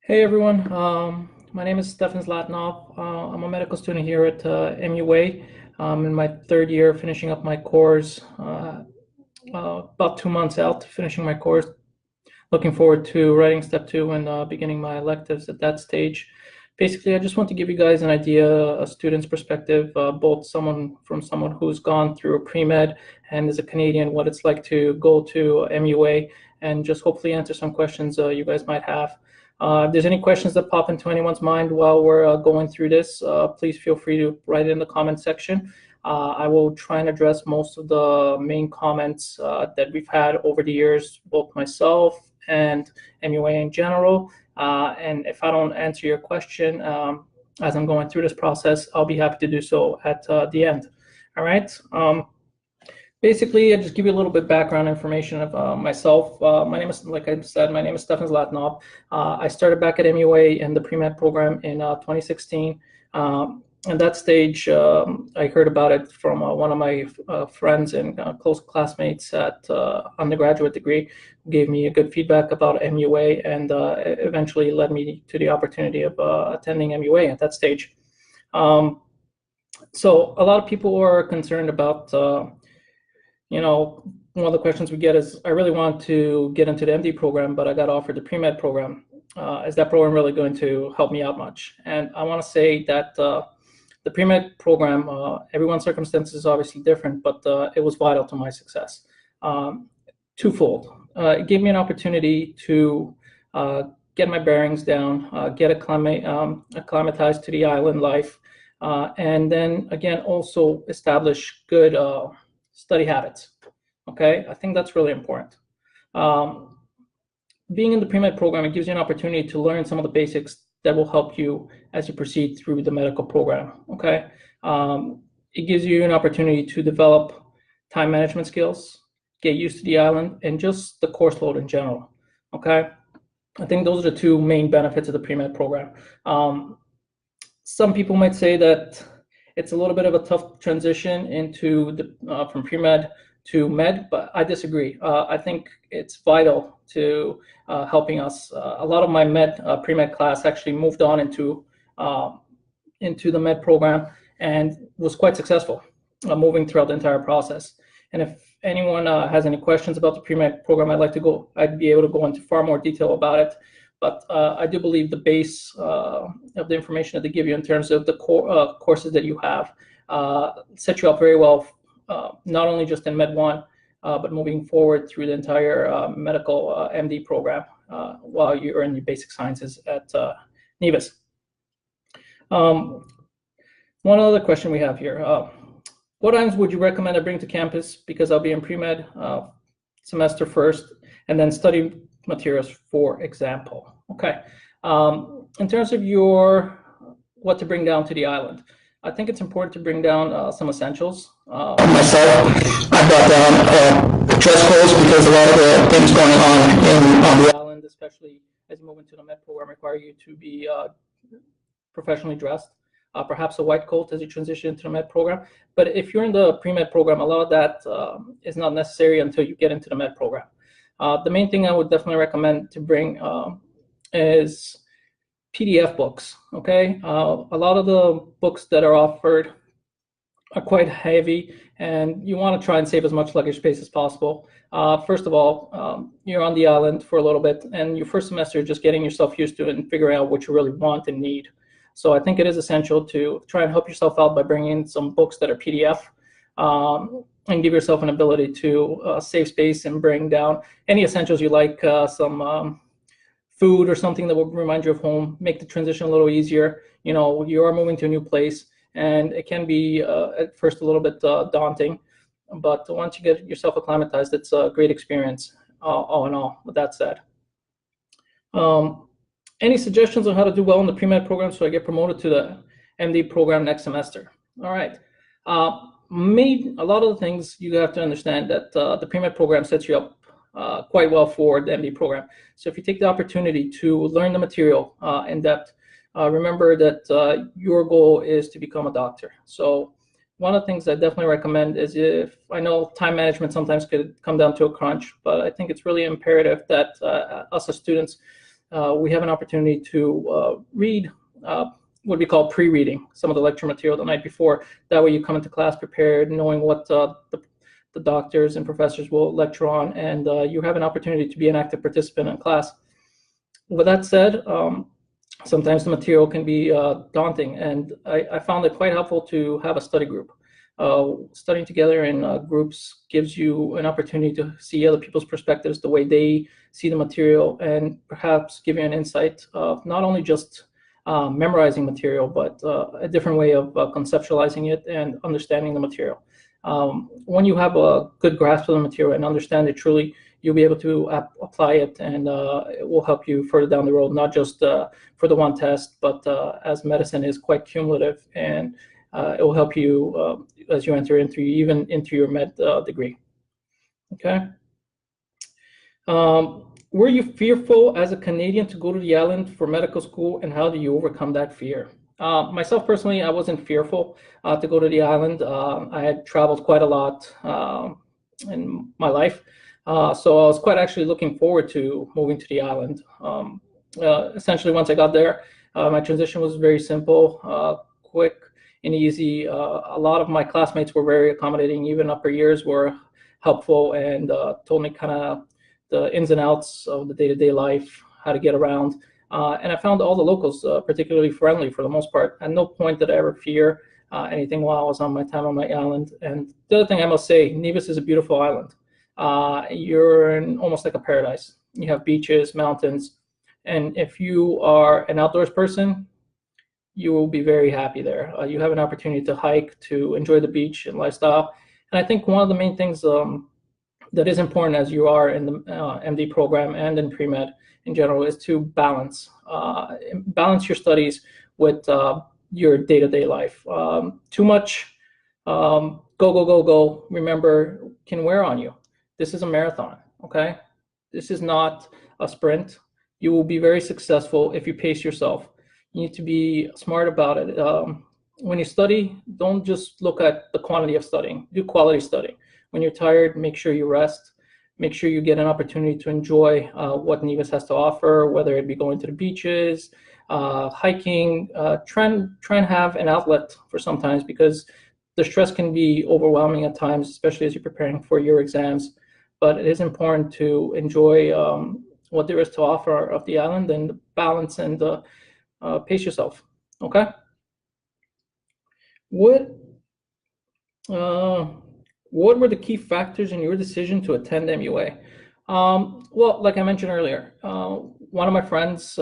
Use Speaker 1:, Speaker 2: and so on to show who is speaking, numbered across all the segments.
Speaker 1: Hey everyone, my name is Stefan Zlatanov. I'm a medical student here at MUA. I'm in my third year, finishing up my course, about 2 months out to finishing my course. Looking forward to writing step two and beginning my electives at that stage. Basically, I just want to give you guys an idea, a student's perspective, both someone who's gone through a pre-med and is a Canadian, what it's like to go to MUA, and just hopefully answer some questions you guys might have. If there's any questions that pop into anyone's mind while we're going through this, please feel free to write it in the comment section. I will try and address most of the main comments that we've had over the years, both myself and MUA in general. And if I don't answer your question as I'm going through this process, I'll be happy to do so at the end. All right. Basically, I'll just give you a little bit background information of myself. My name is, like I said, my name is Stefan Zlatanov. I started back at MUA in the pre-med program in 2016. At that stage, I heard about it from one of my friends and close classmates at undergraduate degree, who gave me a good feedback about MUA and eventually led me to the opportunity of attending MUA at that stage. So a lot of people are concerned about one of the questions we get is, I really want to get into the MD program, but I got offered the pre-med program. Is that program really going to help me out much? And I want to say that the pre-med program, everyone's circumstances is obviously different, but it was vital to my success. Twofold. It gave me an opportunity to get my bearings down, get acclimatized to the island life, and then again also establish good study habits. Okay, I think that's really important. Being in the pre-med program, it gives you an opportunity to learn some of the basics that will help you as you proceed through the medical program. Okay, it gives you an opportunity to develop time management skills, get used to the island, and just the course load in general. Okay, I think those are the two main benefits of the pre-med program. Some people might say that it's a little bit of a tough transition into from pre-med to med, but I disagree. I think it's vital to helping us. A lot of my pre-med class actually moved on into the med program and was quite successful moving throughout the entire process. And if anyone has any questions about the pre-med program, I'd be able to go into far more detail about it. But I do believe the base of the information that they give you in terms of the courses that you have set you up very well, not only just in Med 1, but moving forward through the entire medical MD program while you're in the basic sciences at Nevis. One other question we have here. What items would you recommend I bring to campus? Because I'll be in pre-med semester first, and then study materials, for example. Okay. In terms of what to bring down to the island, I think it's important to bring down some essentials.
Speaker 2: Myself, I brought down dress clothes because a lot of the things going on
Speaker 1: the island, especially as you move into the med program, require you to be professionally dressed. Perhaps a white coat as you transition into the med program. But if you're in the pre-med program, a lot of that is not necessary until you get into the med program. The main thing I would definitely recommend to bring is PDF books. Okay, a lot of the books that are offered are quite heavy, and you want to try and save as much luggage space as possible. First of all, you're on the island for a little bit, and your first semester is just getting yourself used to it and figuring out what you really want and need. So I think it is essential to try and help yourself out by bringing in some books that are PDF. And give yourself an ability to save space and bring down any essentials you like, some food or something that will remind you of home, make the transition a little easier. You know, you are moving to a new place, and it can be at first a little bit daunting, but once you get yourself acclimatized, it's a great experience all in all, with that said. Any suggestions on how to do well in the pre-med program so I get promoted to the MD program next semester? All right. A lot of the things you have to understand that the pre-med program sets you up quite well for the MD program. So if you take the opportunity to learn the material in depth, remember that your goal is to become a doctor. So one of the things I definitely recommend is, if I know time management sometimes could come down to a crunch, but I think it's really imperative that us as students we have an opportunity to read what we call pre-reading, some of the lecture material the night before. That way you come into class prepared, knowing what the doctors and professors will lecture on, and you have an opportunity to be an active participant in class. With that said, sometimes the material can be daunting, and I found it quite helpful to have a study group. Studying together in groups gives you an opportunity to see other people's perspectives, the way they see the material, and perhaps give you an insight of not only just memorizing material, but a different way of conceptualizing it and understanding the material. When you have a good grasp of the material and understand it truly, you'll be able to apply it, and it will help you further down the road, not just for the one test, but as medicine is quite cumulative, and it will help you as you enter into your med degree. Okay. Were you fearful as a Canadian to go to the island for medical school, and how do you overcome that fear? Myself personally, I wasn't fearful to go to the island. I had traveled quite a lot in my life, so I was quite actually looking forward to moving to the island. Essentially, once I got there, my transition was very simple, quick and easy. A lot of my classmates were very accommodating. Even upper years were helpful and told me kind of the ins and outs of the day-to-day life, how to get around. And I found all the locals particularly friendly for the most part. At no point did I ever fear anything while I was on my time on my island. And the other thing I must say, Nevis is a beautiful island. You're in almost like a paradise. You have beaches, mountains, and if you are an outdoors person, you will be very happy there. You have an opportunity to hike, to enjoy the beach and lifestyle. And I think one of the main things that is important as you are in the MD program and in pre-med in general is to balance your studies with your day-to-day life. Too much go, remember, can wear on you. This is a marathon, okay? This is not a sprint. You will be very successful if you pace yourself. You need to be smart about it. When you study, don't just look at the quantity of studying. Do quality studying. When you're tired, make sure you rest. Make sure you get an opportunity to enjoy what Nevis has to offer, whether it be going to the beaches, hiking. Try and have an outlet for sometimes, because the stress can be overwhelming at times, especially as you're preparing for your exams. But it is important to enjoy what there is to offer of the island, and balance and pace yourself. Okay. What were the key factors in your decision to attend MUA? Well, like I mentioned earlier, one of my friends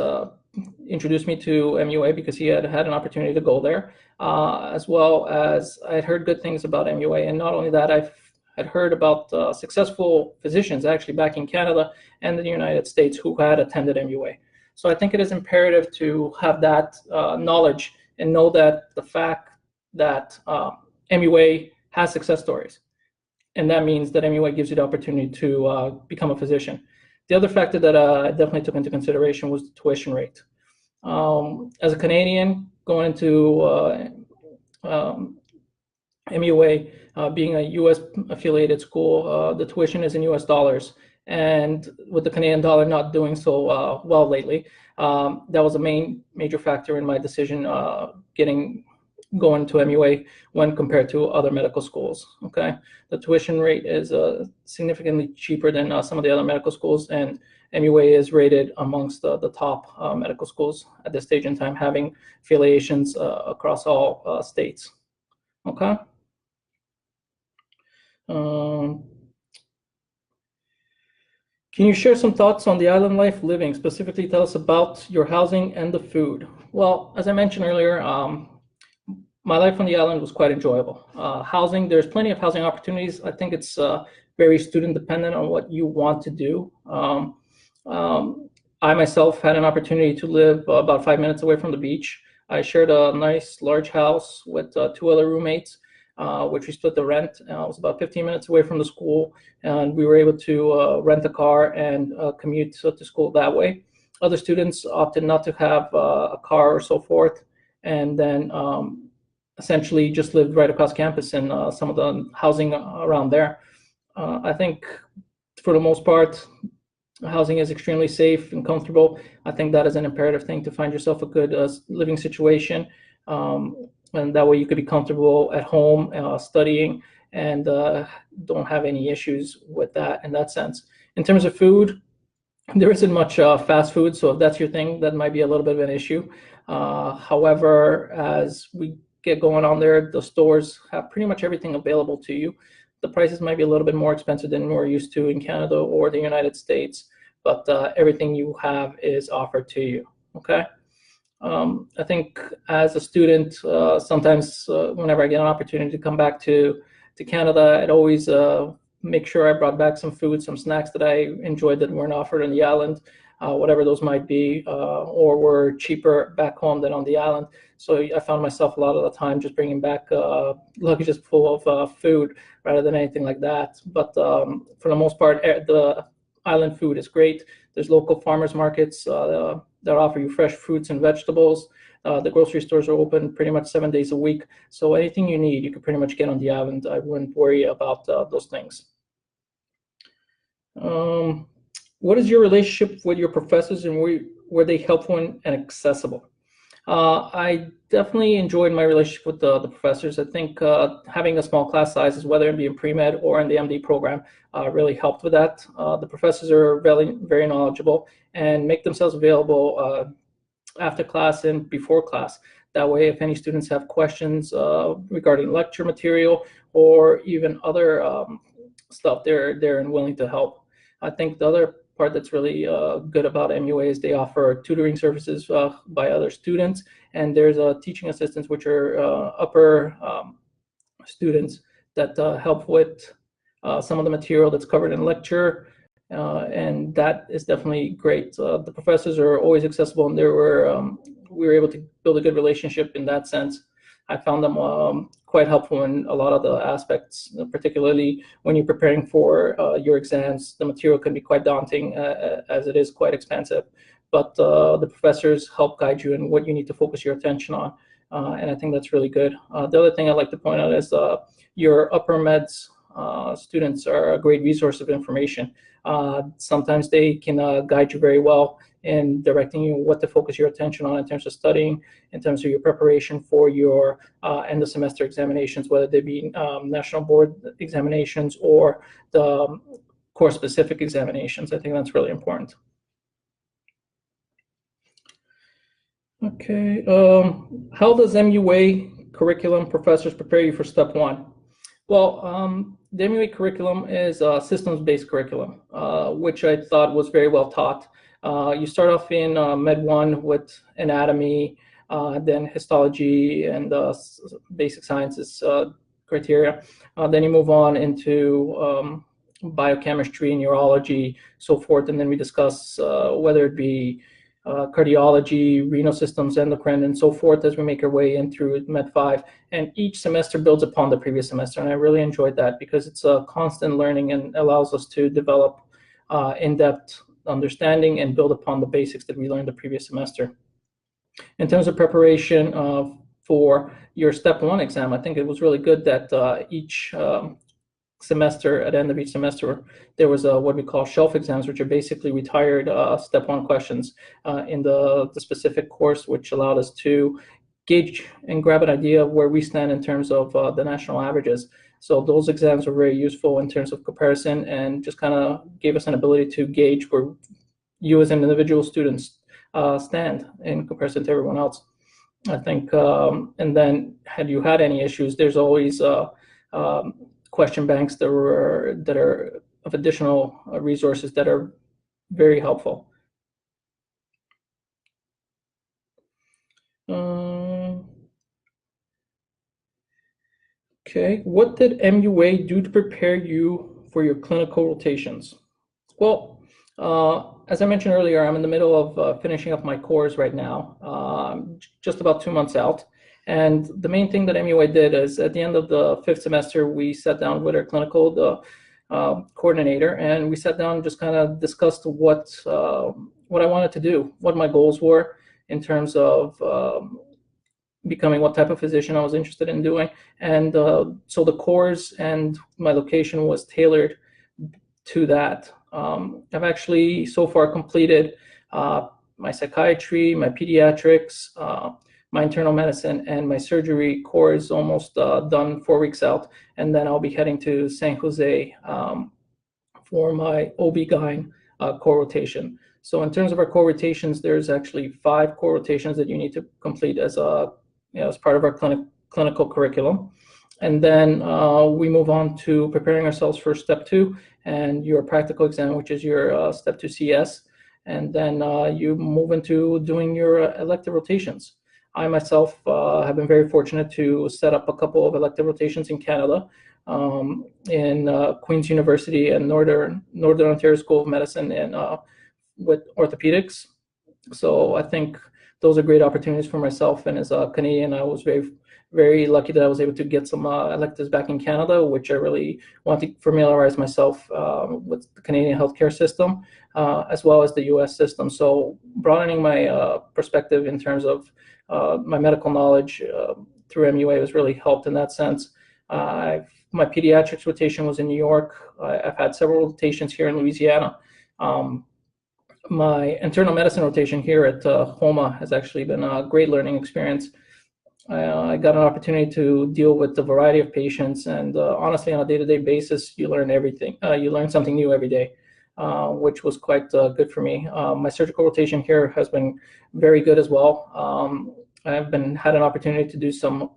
Speaker 1: introduced me to MUA because he had an opportunity to go there, as well as I had heard good things about MUA. And not only that, I had heard about successful physicians actually back in Canada and the United States who had attended MUA. So I think it is imperative to have that knowledge and know that the fact that MUA has success stories. And that means that MUA gives you the opportunity to become a physician. The other factor that I definitely took into consideration was the tuition rate. As a Canadian, going into MUA, being a US affiliated school, the tuition is in US dollars. And with the Canadian dollar not doing so well lately, that was a major factor in my decision going to MUA when compared to other medical schools. Okay, the tuition rate is significantly cheaper than some of the other medical schools, and MUA is rated amongst the top medical schools at this stage in time, having affiliations across all states. Okay. Can you share some thoughts on the island life living? Specifically, tell us about your housing and the food. Well, as I mentioned earlier, my life on the island was quite enjoyable. Housing, there's plenty of housing opportunities. I think it's very student dependent on what you want to do. I myself had an opportunity to live about 5 minutes away from the beach. I shared a nice large house with 2 other roommates, which we split the rent. It was about 15 minutes away from the school, and we were able to rent a car and commute to school that way. Other students opted not to have a car or so forth, and then essentially just lived right across campus in some of the housing around there. I think for the most part, housing is extremely safe and comfortable. I think that is an imperative thing to find yourself a good living situation. And that way you could be comfortable at home studying and don't have any issues with that in that sense. In terms of food, there isn't much fast food, so if that's your thing, that might be a little bit of an issue. However, as we get going on there, the stores have pretty much everything available to you. The prices might be a little bit more expensive than we're used to in Canada or the United States, but everything you have is offered to you, okay? I think as a student, sometimes whenever I get an opportunity to come back to Canada, I'd always make sure I brought back some food, some snacks that I enjoyed that weren't offered on the island, whatever those might be, or were cheaper back home than on the island. So I found myself a lot of the time just bringing back luggages full of food rather than anything like that. But for the most part, the island food is great. There's local farmers markets that offer you fresh fruits and vegetables. The grocery stores are open pretty much 7 days a week. So anything you need, you can pretty much get on the island. I wouldn't worry about those things. What is your relationship with your professors, and were they helpful and accessible? I definitely enjoyed my relationship with the professors. I think having a small class sizes, whether it be in pre-med or in the MD program, really helped with that. The professors are very, very knowledgeable and make themselves available after class and before class. That way, if any students have questions regarding lecture material or even other stuff, they're willing to help. I think the other part that's really good about MUA is they offer tutoring services by other students, and there's teaching assistants, which are upper students that help with some of the material that's covered in lecture, and that is definitely great. The professors are always accessible, and we were able to build a good relationship in that sense. I found them quite helpful in a lot of the aspects, particularly when you're preparing for your exams. The material can be quite daunting as it is quite expensive, but the professors help guide you in what you need to focus your attention on, and I think that's really good. The other thing I'd like to point out is your upper meds students are a great resource of information. Sometimes they can guide you very well in directing you what to focus your attention on in terms of studying, in terms of your preparation for your end of semester examinations, whether they be national board examinations or the course specific examinations. I think that's really important. Okay, how does MUA curriculum professors prepare you for step one? Well, the MUA curriculum is a systems-based curriculum, which I thought was very well taught. You start off in Med 1 with anatomy, then histology and basic sciences criteria. Then you move on into biochemistry, neurology, so forth, and then we discuss whether it be cardiology, renal systems, endocrine, and so forth as we make our way in through Med 5. And each semester builds upon the previous semester, and I really enjoyed that because it's a constant learning and allows us to develop in-depth understanding and build upon the basics that we learned the previous semester. In terms of preparation for your step one exam, I think it was really good that each semester, at the end of each semester, there was what we call shelf exams, which are basically retired step one questions in the specific course, which allowed us to gauge and grab an idea of where we stand in terms of the national averages. So those exams were very useful in terms of comparison and just kind of gave us an ability to gauge where you as an individual students stand in comparison to everyone else. I think, and then had you had any issues, there's always question banks that are of additional resources that are very helpful. Okay, what did MUA do to prepare you for your clinical rotations? Well, as I mentioned earlier, I'm in the middle of finishing up my course right now, just about 2 months out. And the main thing that MUA did is at the end of the 5th semester, we sat down with our clinical coordinator, and we sat down and just kind of discussed what I wanted to do, what my goals were in terms of becoming what type of physician I was interested in doing. And so the course and my location was tailored to that. I've actually so far completed my psychiatry, my pediatrics, my internal medicine, and my surgery core is almost done 4 weeks out. And then I'll be heading to San Jose for my OB-GYN core rotation. So in terms of our core rotations, there's actually 5 core rotations that you need to complete as as part of our clinical curriculum. And then we move on to preparing ourselves for step 2 and your practical exam, which is your step 2 CS. And then you move into doing your elective rotations. I myself have been very fortunate to set up a couple of elective rotations in Canada, in Queen's University and Northern Ontario School of Medicine, and with orthopedics. So I think those are great opportunities for myself. And as a Canadian, I was very lucky that I was able to get some electives back in Canada, which I really want to familiarize myself with the Canadian healthcare system, as well as the US system. So broadening my perspective in terms of my medical knowledge through MUA has really helped in that sense. My pediatrics rotation was in New York. I've had several rotations here in Louisiana. My internal medicine rotation here at HOMA has actually been a great learning experience. I got an opportunity to deal with a variety of patients, and honestly, on a day-to-day basis, you learn everything. You learn something new every day, which was quite good for me. My surgical rotation here has been very good as well. I've had an opportunity to do some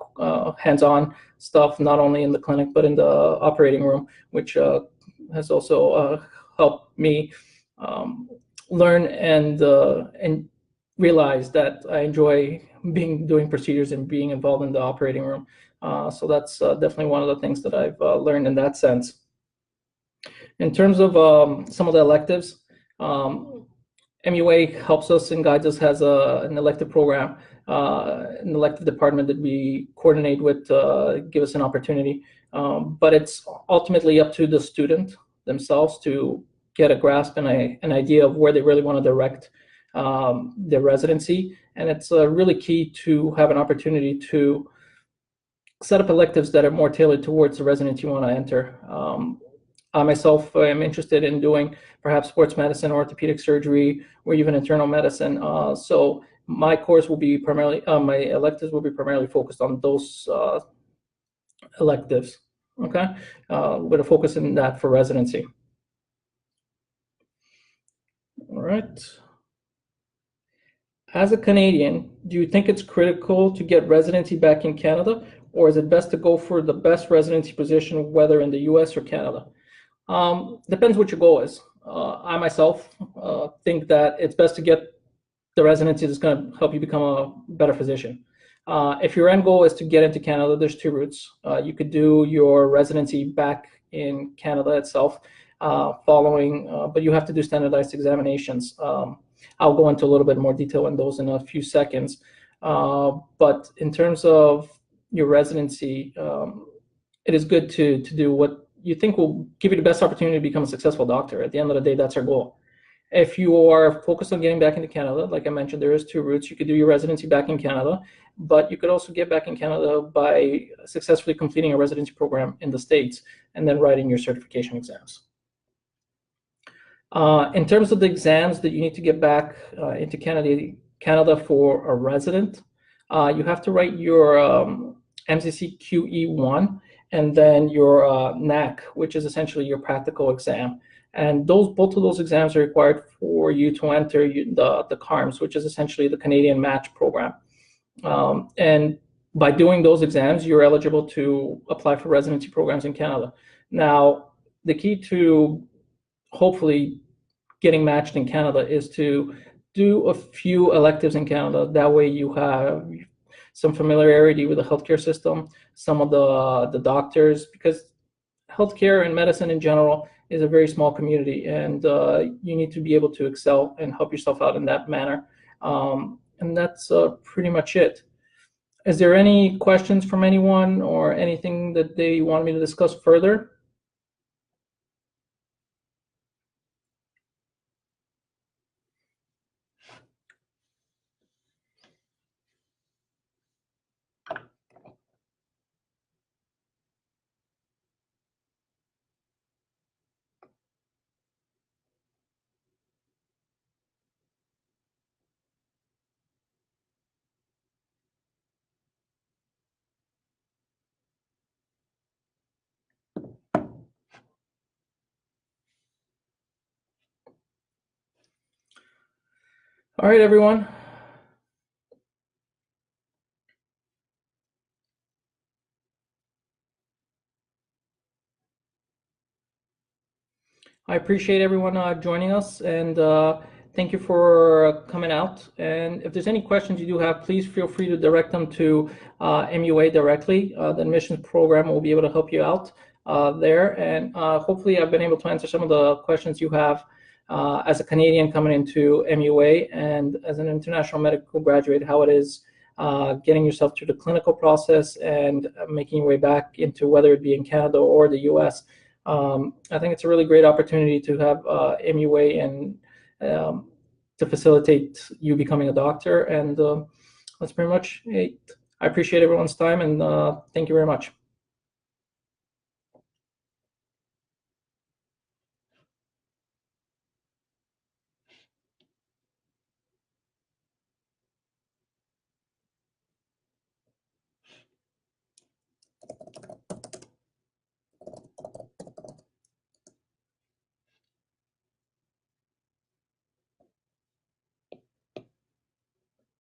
Speaker 1: hands-on stuff, not only in the clinic, but in the operating room, which has also helped me learn and realize that I enjoy doing procedures and being involved in the operating room. So that's definitely one of the things that I've learned in that sense. In terms of some of the electives, MUA helps us and guides us, has an elective program, an elective department that we coordinate with, give us an opportunity. But it's ultimately up to the student themselves to get a grasp and an idea of where they really want to direct their residency. And it's really key to have an opportunity to set up electives that are more tailored towards the residency you want to enter. I myself am interested in doing perhaps sports medicine, orthopedic surgery, or even internal medicine. So my course will be primarily, my electives will be primarily focused on those electives, okay? With a focus in that for residency. All right. As a Canadian, do you think it's critical to get residency back in Canada, or is it best to go for the best residency position, whether in the US or Canada? Depends what your goal is. I myself think that it's best to get the residency that's going to help you become a better physician. If your end goal is to get into Canada, there's 2 routes. You could do your residency back in Canada itself, but you have to do standardized examinations. I'll go into a little bit more detail on those in a few seconds. But in terms of your residency, it is good to do what you think will give you the best opportunity to become a successful doctor. At the end of the day, that's our goal. If you are focused on getting back into Canada, like I mentioned, there is 2 routes. You could do your residency back in Canada, but you could also get back in Canada by successfully completing a residency program in the States and then writing your certification exams. In terms of the exams that you need to get back into Canada for a resident, you have to write your MCC QE1 and then your NAC, which is essentially your practical exam. And both of those exams are required for you to enter the CARMS, which is essentially the Canadian Match Program. And by doing those exams, you're eligible to apply for residency programs in Canada. Now, the key to hopefully getting matched in Canada is to do a few electives in Canada. That way you have some familiarity with the healthcare system, some of the doctors, because healthcare and medicine in general is a very small community, and you need to be able to excel and help yourself out in that manner. And that's pretty much it. Is there any questions from anyone or anything that they want me to discuss further? All right, everyone. I appreciate everyone joining us, and thank you for coming out. And if there's any questions you do have, please feel free to direct them to MUA directly. The admissions program will be able to help you out there. And hopefully I've been able to answer some of the questions you have as a Canadian coming into MUA and as an international medical graduate, how it is getting yourself through the clinical process and making your way back into whether it be in Canada or the US. I think it's a really great opportunity to have MUA and to facilitate you becoming a doctor. And that's pretty much it. I appreciate everyone's time, and thank you very much.